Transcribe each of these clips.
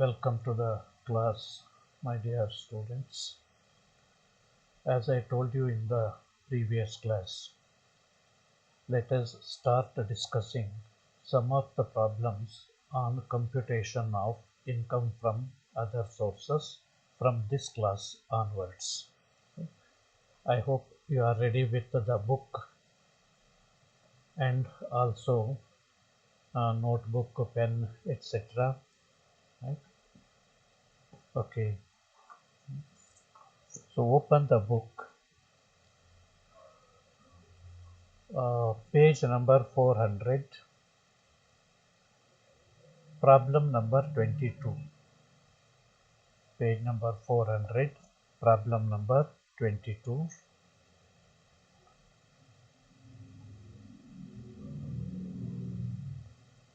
Welcome to the class, my dear students. As I told you in the previous class, let us start discussing some of the problems on computation of income from other sources from this class onwards. I hope you are ready with the book and also notebook, pen, etc. Right? Okay, so open the book. Page number 400, problem number 22. Page number 400, problem number 22.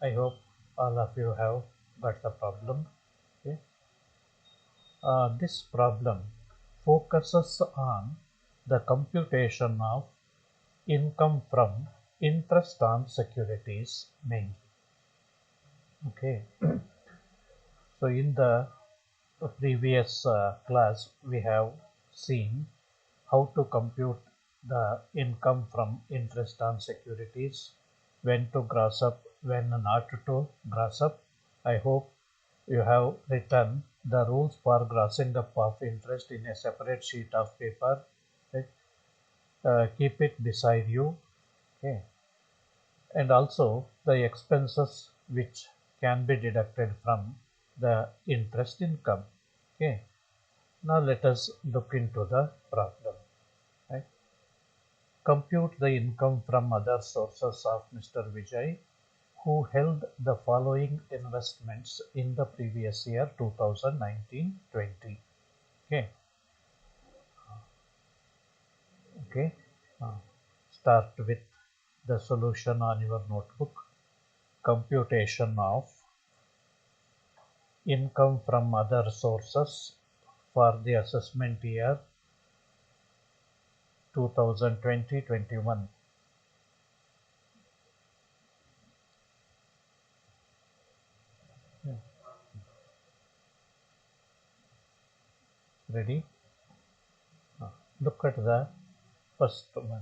I hope all of you have got the problem. Okay. This problem focuses on the computation of income from interest on securities mainly. Okay. So in the previous class, we have seen how to compute the income from interest on securities, when to gross up, when not to gross up. I hope you have written the rules for grossing up of interest in a separate sheet of paper. Right? Keep it beside you. Okay. And also the expenses which can be deducted from the interest income. Okay. Now let us look into the problem. Right? Compute the income from other sources of Mr. Vijay, who held the following investments in the previous year 2019-20. Okay. Okay. Uh, Start with the solution on your notebook. Computation of income from other sources for the assessment year 2020-21. Ready? Look at the first one.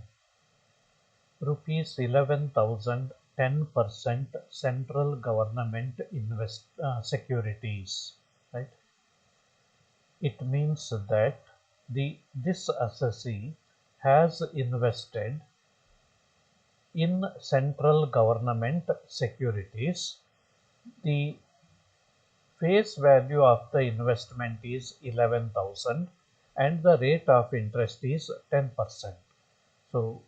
Rupees 11,000, 10% central government securities. Right? It means that this assessee has invested in central government securities. The face value of the investment is 11,000 and the rate of interest is 10%. So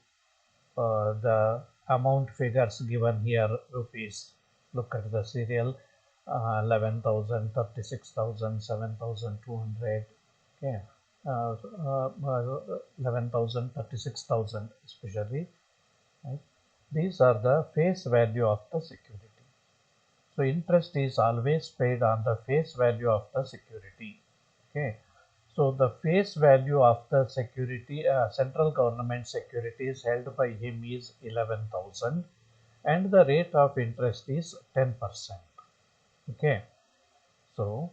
the amount figures given here rupees. Look at the serial 11,000, 36,000, 7,200. Okay. 11,000, 36,000 especially. Right? These are the face value of the security. So interest is always paid on the face value of the security. Okay. So the face value of the security, central government securities held by him is 11,000 and the rate of interest is 10%. Okay. So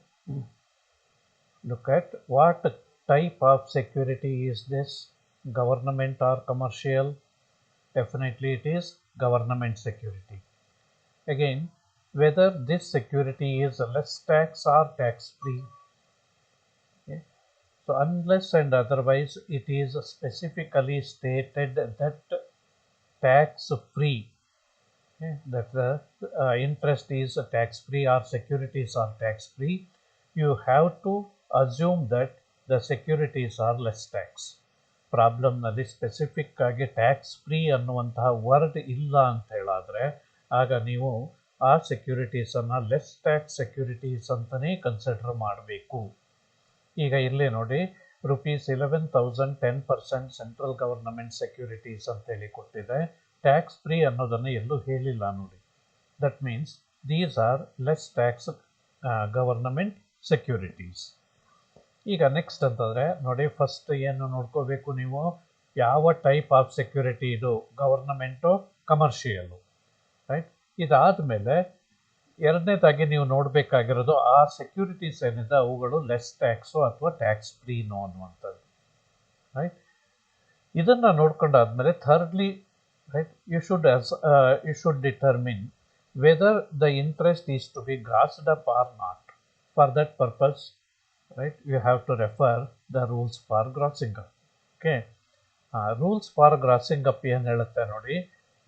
look at what type of security is this, government or commercial? Definitely it is government security. Again, whether this security is less tax or tax free. Okay. So unless and otherwise it is specifically stated that tax free, okay, that the interest is tax free or securities are tax free, you have to assume that the securities are less tax. Problem ನಲ್ಲಿ specific ಆಗಿ tax free ಅನ್ನುವಂತಹ word ಇಲ್ಲ ಅಂತ ಹೇಳಿದ್ರೆ ಆಗ ನೀವು ಆ securities ಅನ್ನ ಲೆಸ್ ಟ್ಯಾಕ್ಸ್ ಸೆಕ್ಯೂರಿಟೀಸ್ ಅಂತಾನೆ ಕನ್ಸಿಡರ್ ಮಾಡಬೇಕು. ಈಗ ಇಲ್ಲಿ ನೋಡಿ rupees 11,000, 10% ಸೆಂಟ್ರಲ್ ಗವರ್ನಮೆಂಟ್ ಸೆಕ್ಯೂರಿಟೀಸ್ ಅಂತ ಹೇಳಿ ಕೊಟ್ಟಿದೆ. ಟ್ಯಾಕ್ಸ್ ಫ್ರೀ ಅನ್ನೋದನ್ನು ಎಲ್ಲೂ ಹೇಳಿಲ್ಲ ನೋಡಿ. That means these are less tax government securities. ಈಗ ನೆಕ್ಸ್ಟ್ ಅಂತಂದರೆ ನೋಡಿ, ಫಸ್ಟ್ ಏನು ನೋಡ್ಕೋಬೇಕು ನೀವು, ಯಾವ ಟೈಪ್ ಆಫ್ ಸೆಕ್ಯೂರಿಟಿ ಇದು, ಗವರ್ನಮೆಂಟು ಕಮರ್ಷಿಯಲ್ಲು. ರೈಟ್? ಇದಾದಮೇಲೆ ಎರಡನೇದಾಗಿ ನೀವು ನೋಡಬೇಕಾಗಿರೋದು ಆ ಸೆಕ್ಯೂರಿಟೀಸ್ ಏನಿದೆ ಅವುಗಳು ಲೆಸ್ ಟ್ಯಾಕ್ಸು ಅಥವಾ ಟ್ಯಾಕ್ಸ್ ಫ್ರೀನೋ ಅನ್ನುವಂಥದ್ದು, ರೈಟ್. ಇದನ್ನು ನೋಡ್ಕೊಂಡಾದ್ಮೇಲೆ thirdly, right, you should determine whether the interest is to be grossed up or not. For that purpose, right, you have to refer the rules for grossing up. Okay, rules for grossing up ಏನು ಹೇಳುತ್ತೆ ನೋಡಿ,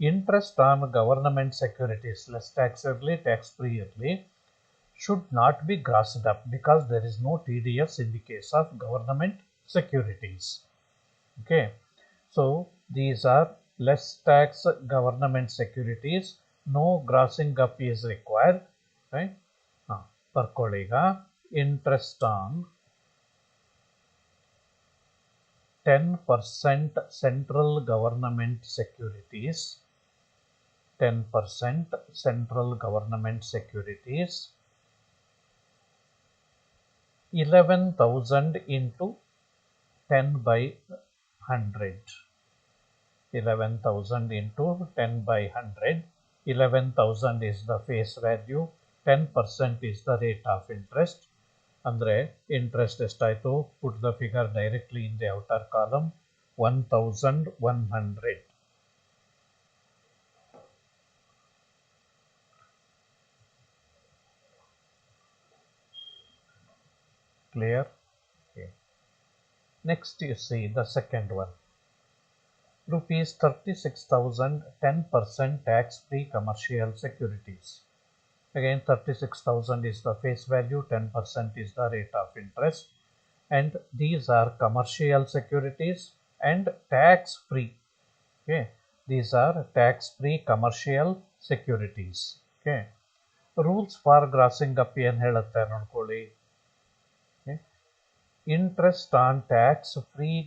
interest on government securities, less tax ಇರಲಿ tax free ಇರಲಿ, should not be grossed up because there is no TDS in the case of government securities. Okay, so these are less tax government securities, no grossing up is required, right. ಬರ್ಕೊಳ್ಳೀಗ interest on 10% central government securities, 10% central government securities, 11,000 into 10 by 100. 11,000 into 10 by 100. 11,000 is the face value, 10% is the rate of interest. ಅಂದರೆ interest ಎಷ್ಟಾಯಿತು? Put the figure directly in the outer column, 1,100. Clear? Okay. Next you see the second one. Rupees 36,000, 10% tax-free commercial securities. Again, 36,000 is the face value, 10% is the rate of interest, and these are commercial securities and tax-free. Okay, these are tax-free commercial securities. Okay, rules for grossing up ಏನು ಹೇಳುತ್ತೆ ನೋಡ್ಕೊಳ್ಳಿ. Interest on tax-free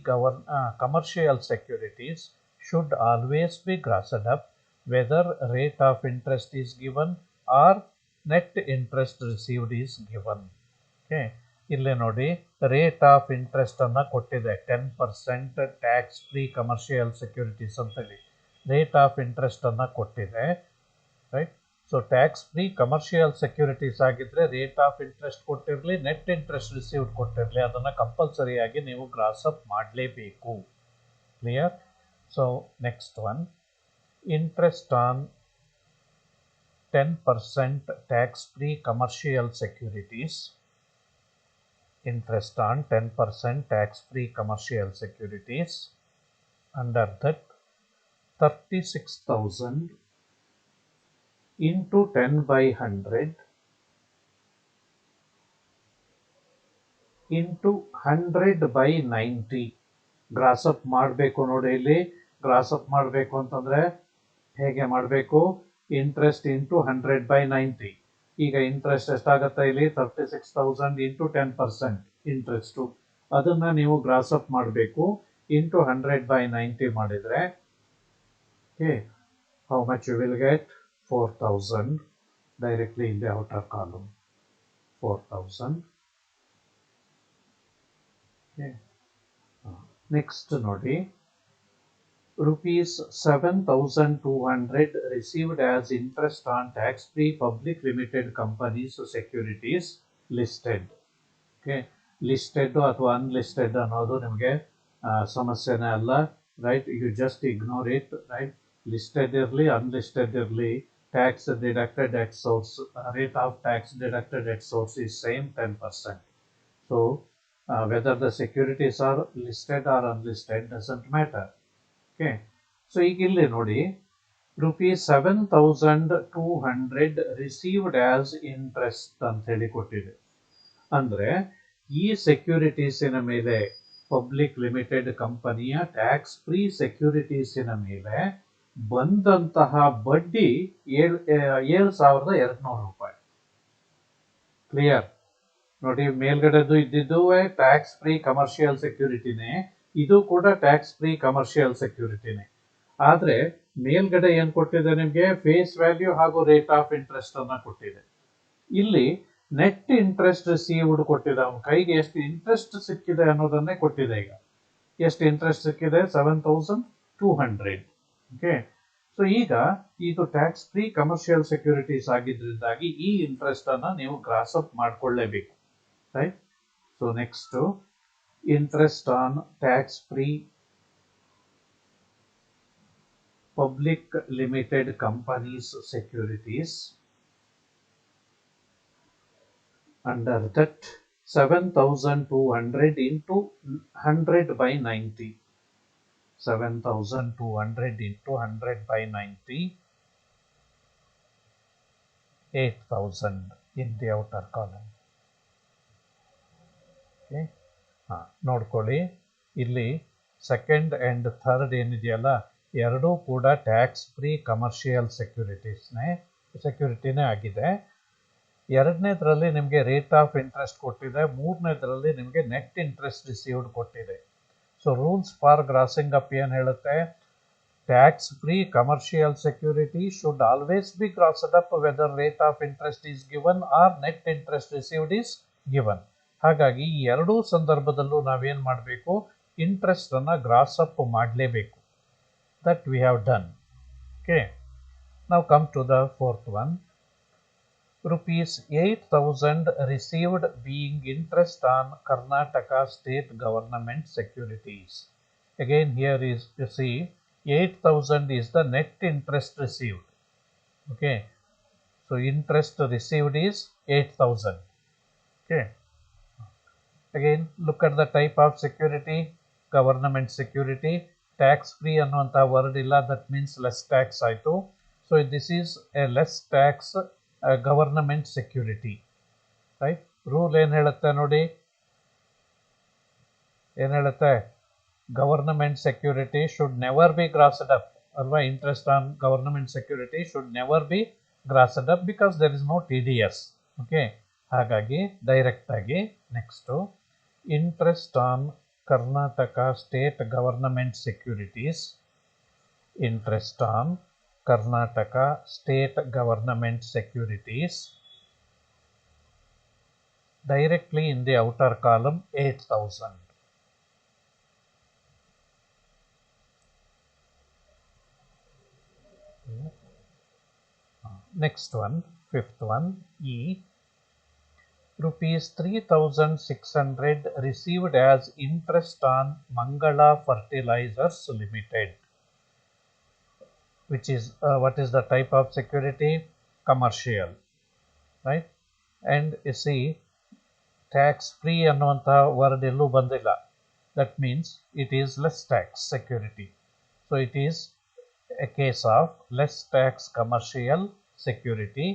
commercial securities should always be grossed up whether rate of interest is given or net interest received is given. Okay, ಇಲ್ಲಿ ನೋಡಿ rate of interest ಅನ್ನ ಕೊಟ್ಟಿದೆ, 10% tax free commercial securities ಅಂತೇಳಿ rate of interest ಅನ್ನ ಕೊಟ್ಟಿದೆ, right. So tax free commercial securities ಆಗಿದ್ರೆ rate of interest ಕೊಟ್ಟಿರಲಿ, net interest received ಕೊಟ್ಟಿರಲಿ, ಅದನ್ನು ಕಂಪಲ್ಸರಿಯಾಗಿ ನೀವು ಗ್ರಾಸ್ ಅಪ್ ಮಾಡಲೇಬೇಕು. Clear? So next one, interest on 10% tax-free commercial securities. Interest on 10% tax-free commercial securities. Under that, 36,000 into 10 by 100 into 100 by 90. Gross up ಮಾಡಬೇಕು ನೋಡಿ. ಇಲ್ಲಿ ಗ್ರಾಸ್ ಅಪ್ ಮಾಡಬೇಕು ಅಂತಂದ್ರೆ ಹೇಗೆ ಮಾಡಬೇಕು? Interest into 100 by 90. ಈಗ ಇಂಟ್ರೆಸ್ಟ್ ಎಷ್ಟಾಗುತ್ತೆ ಇಲ್ಲಿ? 36,000 ಇಂಟು 10% ಇಂಟ್ರೆಸ್ಟು, ಅದನ್ನು ನೀವು ಗ್ರಾಸ್ ಅಪ್ ಮಾಡಬೇಕು. ಇಂಟು 100 by 90 ಮಾಡಿದರೆ how much you will get? 4,000 directly in the outer column. 4,000. Next ನೋಡಿ, rupees 7,200 received as interest on tax-free public limited companies securities listed. Okay, listed ಅಥವಾ unlisted ಅನ್ನೋದು ನಿಮಗೆ ಸಮಸ್ಯೆನೇ ಅಲ್ಲ, right. You just ignore it, right. Listed ಇರಲಿ unlisted ಇರಲಿ, tax deducted at source, rate of tax deducted at source is same 10%. So whether the securities are listed or unlisted doesn't matter. Okay, so ಈಗ ಇಲ್ಲಿ ನೋಡಿ, rupees 7,200 received as interest ಅಂತ ಹೇಳಿ ಕೊಟ್ಟಿದೆ. ಅಂದರೆ ಈ ಸೆಕ್ಯೂರಿಟೀಸಿನ ಮೇಲೆ, ಪಬ್ಲಿಕ್ ಲಿಮಿಟೆಡ್ ಕಂಪನಿಯ ಟ್ಯಾಕ್ಸ್ ಫ್ರೀ ಸೆಕ್ಯೂರಿಟೀಸಿನ ಮೇಲೆ ಬಂದಂತಹ ಬಡ್ಡಿ 7,200 ರೂಪಾಯಿ. ಕ್ಲಿಯರ್ ನೋಡಿ, ಮೇಲ್ಗಡೆದು ಇದ್ದಿದ್ದು ಟ್ಯಾಕ್ಸ್ ಫ್ರೀ ಕಮರ್ಷಿಯಲ್ ಸೆಕ್ಯೂರಿಟಿನೇ, ಇದು ಕೂಡ ಟ್ಯಾಕ್ಸ್ ಫ್ರೀ ಕಮರ್ಷಿಯಲ್ ಸೆಕ್ಯೂರಿಟಿನೇ. ಆದರೆ ಮೇಲ್ಗಡೆ ಏನು ಕೊಟ್ಟಿದೆ ನಿಮಗೆ? ಫೇಸ್ ವ್ಯಾಲ್ಯೂ ಹಾಗೂ ರೇಟ್ ಆಫ್ ಇಂಟ್ರೆಸ್ಟ್ ಅನ್ನ ಕೊಟ್ಟಿದೆ. ಇಲ್ಲಿ ನೆಟ್ ಇಂಟ್ರೆಸ್ಟ್ ರಿಸೀವ್ಡ್ ಕೊಟ್ಟಿದೆ, ಅವನ ಕೈಗೆ ಎಷ್ಟು ಇಂಟ್ರೆಸ್ಟ್ ಸಿಕ್ಕಿದೆ ಅನ್ನೋದನ್ನೇ ಕೊಟ್ಟಿದೆ. ಈಗ ಎಷ್ಟು ಇಂಟ್ರೆಸ್ಟ್ ಸಿಕ್ಕಿದೆ? 7,200. ಓಕೆ, ಸೊ ಈಗ ಇದು ಟ್ಯಾಕ್ಸ್ ಫ್ರೀ ಕಮರ್ಷಿಯಲ್ ಸೆಕ್ಯೂರಿಟೀಸ್ ಆಗಿದ್ರಿಂದಾಗಿ ಈ ಇಂಟ್ರೆಸ್ಟ್ ಅನ್ನ ನೀವು ಗ್ರಾಸ್ ಅಪ್ ಮಾಡ್ಕೊಳ್ಳೇಬೇಕು, right? So next, interest on tax free public limited companies securities. Under that 7,200 into 100 by 90. 7,200 into 100 by 90. 8,000 in the outer column. Okay. ನೋಡ್ಕೊಳ್ಳಿ, ಇಲ್ಲಿ second and third ಏನಿದೆಯಲ್ಲ, ಎರಡೂ ಕೂಡ ಟ್ಯಾಕ್ಸ್ ಫ್ರೀ ಕಮರ್ಷಿಯಲ್ ಸೆಕ್ಯೂರಿಟಿನೇ ಆಗಿದೆ. ಎರಡನೇದ್ರಲ್ಲಿ ನಿಮಗೆ ರೇಟ್ ಆಫ್ ಇಂಟ್ರೆಸ್ಟ್ ಕೊಟ್ಟಿದೆ, ಮೂರನೇದ್ರಲ್ಲಿ ನಿಮಗೆ ನೆಟ್ ಇಂಟ್ರೆಸ್ಟ್ ರಿಸೀವ್ಡ್ ಕೊಟ್ಟಿದೆ. So rules for grossing up ಏನು ಹೇಳುತ್ತೆ? Tax free commercial security should always be grossed up whether rate of interest is given or net interest received is given. ಹಾಗಾಗಿ ಈ ಎರಡೂ ಸಂದರ್ಭದಲ್ಲೂ ನಾವೇನು ಮಾಡಬೇಕು? ಇಂಟ್ರೆಸ್ಟ್ ಅನ್ನ ಗ್ರಾಸ್ ಅಪ್ ಮಾಡಲೇಬೇಕು. That we have done. Okay, ನಾವು come to the fourth one. Rupees 8,000 received being interest on Karnataka state government securities. Again here is, you see, 8,000 is the net interest received. Okay, so interest received is 8,000. Okay, again look at the type of security, government security. Tax free ಅನ್ನುವಂಥ word ಇಲ್ಲ, that means less tax ಆಯಿತು. So this is a less tax government security, right? Rule ಏನು ಹೇಳುತ್ತೆ ನೋಡಿ, ಏನು ಹೇಳುತ್ತೆ? Government security should never be grossed up ಅಲ್ವಾ? Interest on government security should never be grossed up because there is no TDS. Okay, ಹಾಗಾಗಿ direct ಆಗಿ next, interest on Karnataka state government securities. ಇಂಟ್ರೆಸ್ಟ್ ಆನ್ Karnataka state government securities, directly in the outer column 8,000. Next one, fifth one, E. Rupees 3,600 received as interest on Mangala Fertilizers Limited. Which is what is the type of security? Commercial, right? And you see, tax free ಅನ್ನುವಂಥ word ಎಲ್ಲೂ ಬಂದಿಲ್ಲ. That means it is less tax security. So it is a case of less tax commercial security.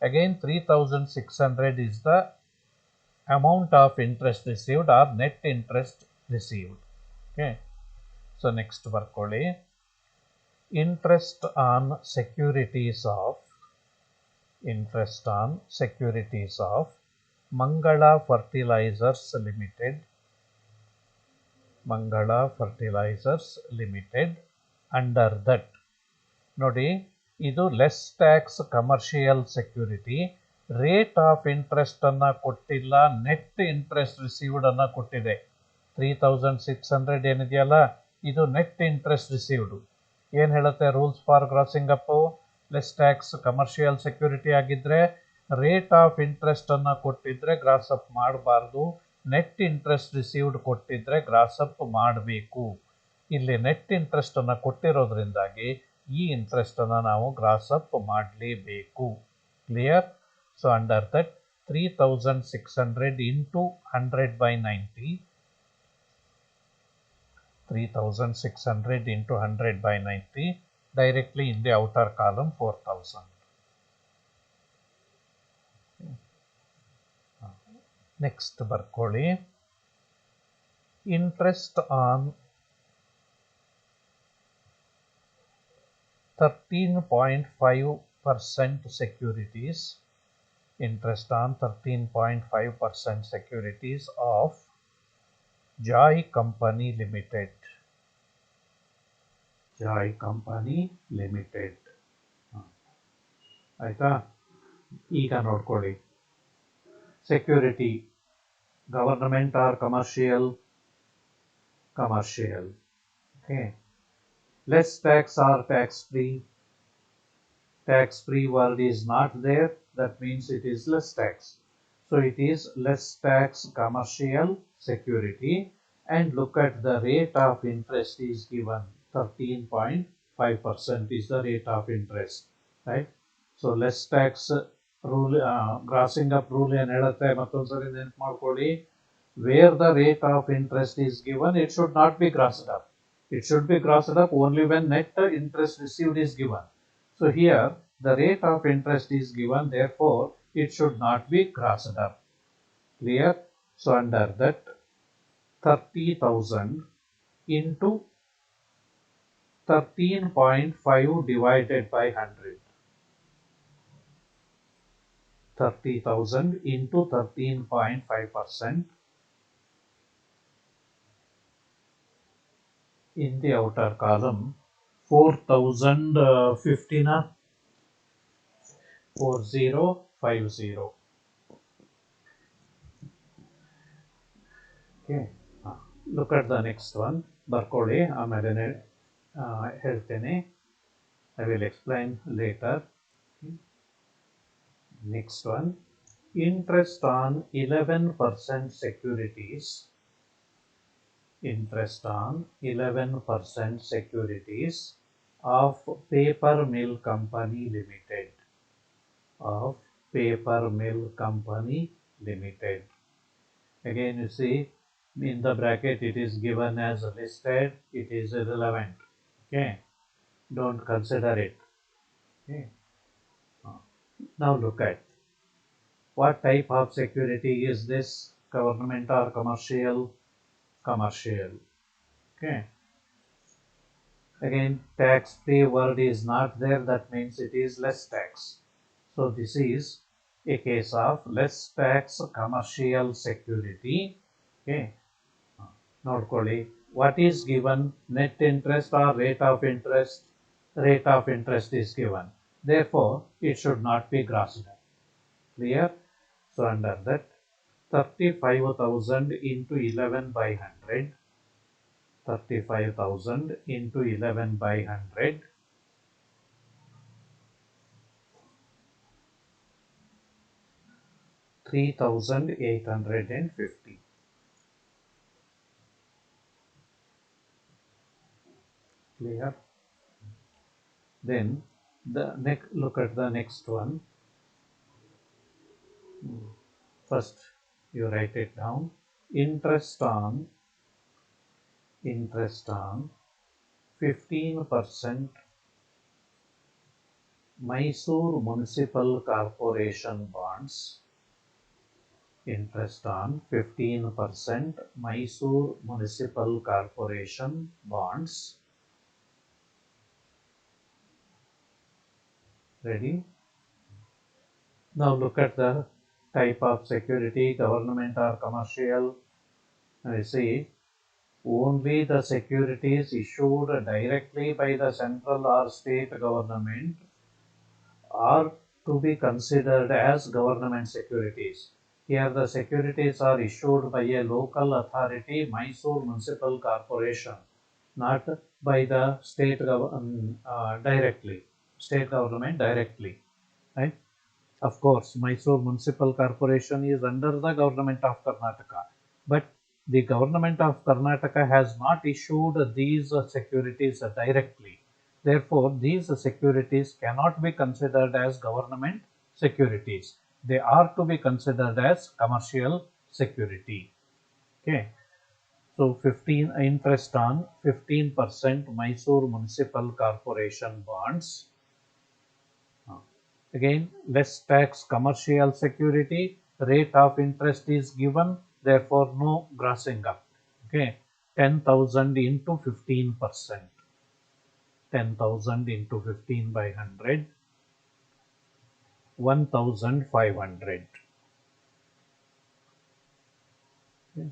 Again 3,600 is the amount of interest received or net interest received. Okay, so next ಬರ್ಕೊಳ್ಳಿ. Interest on securities of Mangala Fertilizers Limited. Mangala Fertilizers Limited. Under that, ನೋಡಿ, ಇದು less tax commercial security. Rate of interest ಅನ್ನ ಕೊಟ್ಟಿಲ್ಲ, net interest received ಅನ್ನ ಕೊಟ್ಟಿದೆ. 3,600 ಏನಿದೆಯಲ್ಲ, ಇದು net interest received. ಏನು ಹೇಳುತ್ತೆ rules for grossing up? Less tax commercial security ಆಗಿದ್ರೆ ರೇಟ್ ಆಫ್ ಇಂಟ್ರೆಸ್ಟ್ ಅನ್ನ ಕೊಟ್ಟಿದ್ರೆ ಗ್ರಾಸ್ ಅಪ್ ಮಾಡಬಾರ್ದು, ನೆಟ್ ಇಂಟ್ರೆಸ್ಟ್ ರಿಸೀವ್ಡ್ ಕೊಟ್ಟಿದ್ರೆ ಗ್ರಾಸ್ ಅಪ್ ಮಾಡಬೇಕು. ಇಲ್ಲಿ ನೆಟ್ ಇಂಟ್ರೆಸ್ಟ್ ಅನ್ನ ಕೊಟ್ಟಿರೋದ್ರಿಂದಾಗಿ ಈ ಇಂಟ್ರೆಸ್ಟ್ ಅನ್ನ ನಾವು ಗ್ರಾಸ್ ಅಪ್ ಮಾಡಲೇಬೇಕು. Clear? So under that 3,600 into 100 by 90. 3,600 into 100 by 90, directly in the outer column 4,000. Next ಬರ್ಕೊಳ್ಳಿ. Interest on 13.5% securities. Interest on 13.5% securities of Joy Company Limited. Joy Company Limited. ಆಯ್ತಾ? ಈಗ ನೋಡ್ಕೊಳ್ಳಿ, security government or commercial? Commercial. Okay, less tax or tax free? tax-free word is not there, that means it is less tax. So it is less tax commercial security, and look at the rate of interest is given 13.5% is the rate of interest, right? So less tax rule, grossing up rule ಏನು ಹೇಳುತ್ತೆ ಮತ್ತೊಂದ್ಸರಿ ನೆನಪು ಮಾಡ್ಕೊಳ್ಳಿ, where the rate of interest is given, it should not be grossed up. It should be grossed up only when net interest received is given. So here the rate of interest is given, therefore it should not be grossed up. Clear? So under that 30,000 into 13.5 divided by 100. 30,000 into 13.5%. In the outer column 4,050 4050. Okay. Look at the next one. ಬರ್ಕೊಳ್ಳಿ, ಆಮೇಲೆ ಹೇಳ್ತೇನೆ. I will explain later. Next one, interest on 11% securities. Interest on 11% securities of Paper Mill Company Limited. Of Paper Mill Company Limited. Again, you see, in the bracket it is given as listed, it is irrelevant. Okay, don't consider it. Okay. Now look at what type of security is this, government or commercial? Commercial. Okay. Again, tax-free word is not there, that means it is less tax. So this is a case of less tax commercial security. Okay. ನೋಡ್ಕೊಳ್ಳಿ, what is given, net interest or rate of interest? Rate of interest is given, therefore it should not be grossed up. Clear? So under that 35,000 into 11 by 100. 35,000 into 11 by 100. 3,850. Clear? Then the next, look at the next one. First you write it down. Interest on 15% Mysore Municipal Corporation bonds. Interest on 15% Mysore Municipal Corporation bonds. Ready? Now look at the type of security, government or commercial. You see, only the securities issued directly by the central or state government are to be considered as government securities. Here the securities are issued by a local authority, Mysore Municipal Corporation, not by the state directly, state government directly, right? Of course, Mysore Municipal Corporation is under the government of Karnataka, but the government of Karnataka has not issued these securities directly. Therefore, these securities cannot be considered as government securities. They are to be considered as commercial security. Okay. So 15 interest on 15% Mysore Municipal Corporation bonds. Again, less tax commercial security, rate of interest is given, therefore no grossing up. Okay, 10,000 into 15%. 10,000 into 15 by 100. 1,500. Okay.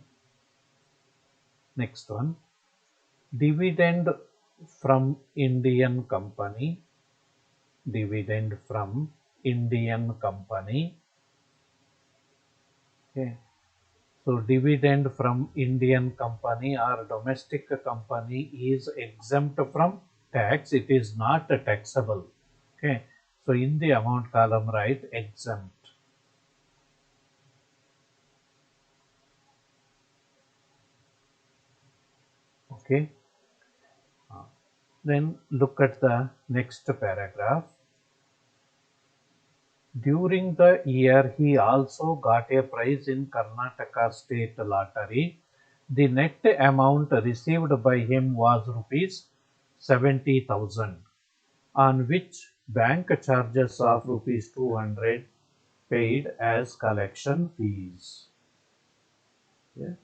Next one, dividend from Indian company. Dividend from Indian company. Okay. So dividend from Indian company or domestic company is exempt from tax. It is not taxable. Okay. So in the amount column, write exempt. Okay. Then look at the next paragraph. During the year, he also got a prize in Karnataka State Lottery. The net amount received by him was rupees 70,000, on which bank charges of rupees 200 paid as collection fees. Yeah.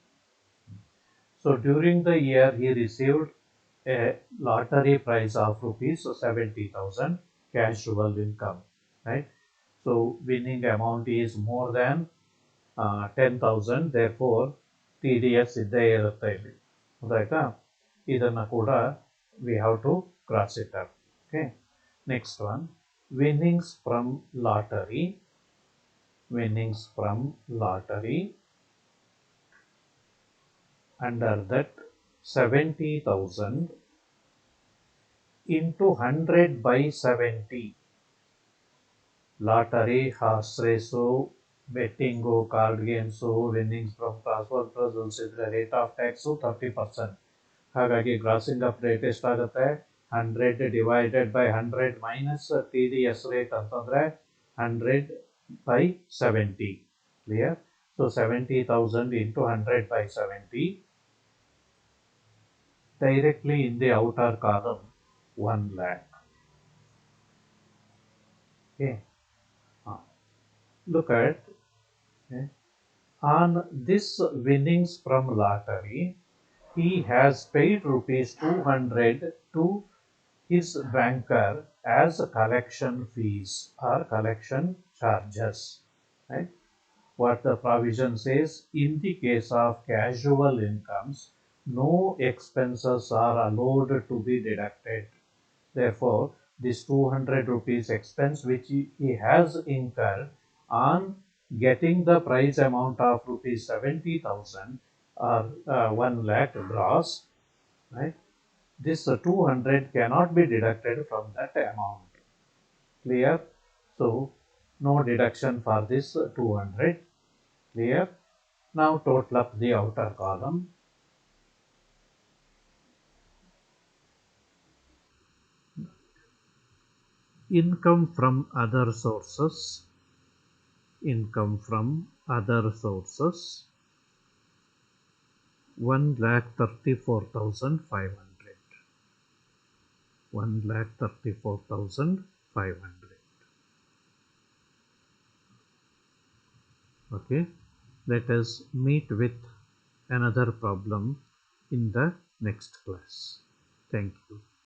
So during the year, he received a lottery prize of rupees 70,000 casual income, right? So winning amount is more than 10,000, therefore TDS ಇದ್ದೇ ಇರುತ್ತೆ ಇಲ್ಲಿ, ಗೊತ್ತಾಯ್ತಾ? ಇದನ್ನ ಕೂಡ we have to cross it up. Okay, next one, winnings from lottery. Winnings from lottery, under that 70,000 into 100 by 70. Lottery, horse race, betting, card games, winnings from transfer puzzles ಇದ್ರೆ rate of tax 30%. ಹಾಗಾಗಿ grazing up rate ಎಷ್ಟಾಗುತ್ತೆ? 100 divided by 100 minus TDS rate ಅಂತಂದ್ರೆ 100 by 70. Clear? So 70,000 into 100 by 70. Directly in the outer column, 1 lakh. Okay. Look at, okay, on this winnings from lottery, he has paid rupees 200 to his banker as collection fees or collection charges. Right? What the provision says, in the case of casual incomes, no expenses are allowed to be deducted. Therefore, this 200 rupees expense which he has incurred on getting the prize amount of rupees 70,000 or 1 lakh gross, right? This 200 cannot be deducted from that amount. Clear? So, no deduction for this 200. Clear? Now total up the outer column. Income from other sources. Income from other sources, 1,34,500. 1,34,500. Okay, let us meet with another problem in the next class. Thank you.